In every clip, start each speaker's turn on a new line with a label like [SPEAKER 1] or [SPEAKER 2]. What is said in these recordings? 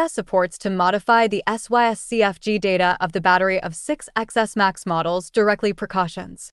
[SPEAKER 1] AS supports to modify the SYSCFG data of the battery of 6 XS Max models directly. Precautions.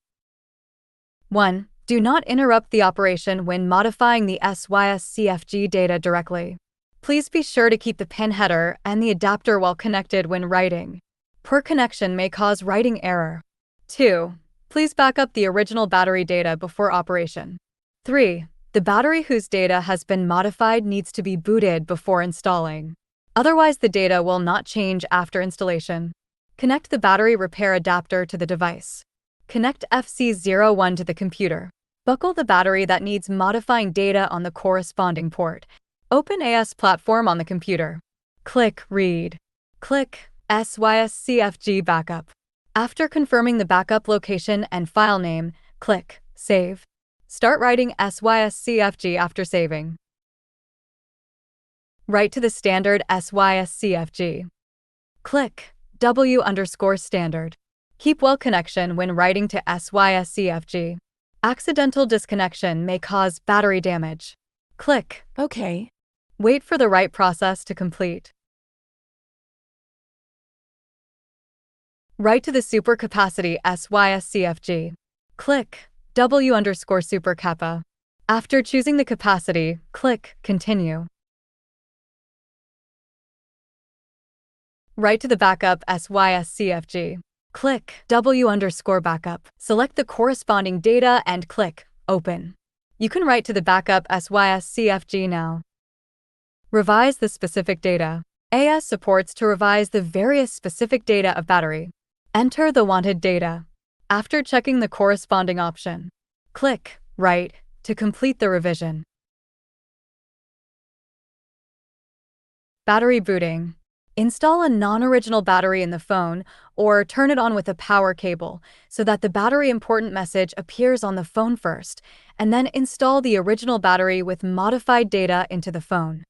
[SPEAKER 1] 1. Do not interrupt the operation when modifying the SYSCFG data directly. Please be sure to keep the pin header and the adapter well connected when writing. Poor connection may cause writing error. 2. Please back up the original battery data before operation. 3. The battery whose data has been modified needs to be booted before installing. Otherwise, the data will not change after installation. Connect the battery repair adapter to the device. Connect FC01 to the computer. Buckle the battery that needs modifying data on the corresponding port. Open AS platform on the computer. Click Read. Click SYSCFG Backup. After confirming the backup location and file name, click Save. Start writing SYSCFG after saving. Write to the standard SYSCFG. Click W_standard. Keep well connection when writing to SYSCFG. Accidental disconnection may cause battery damage. Click OK. Wait for the write process to complete. Write to the supercapacity SYSCFG. Click W_super kappa. After choosing the capacity, click Continue. Write to the backup SYSCFG. Click W_backup. Select the corresponding data and click Open. You can write to the backup SYSCFG now. Revise the specific data. AS supports to revise the various specific data of battery. Enter the wanted data. After checking the corresponding option, click Write to complete the revision. Battery booting. Install a non-original battery in the phone or turn it on with a power cable so that the battery important message appears on the phone first, and then install the original battery with modified data into the phone.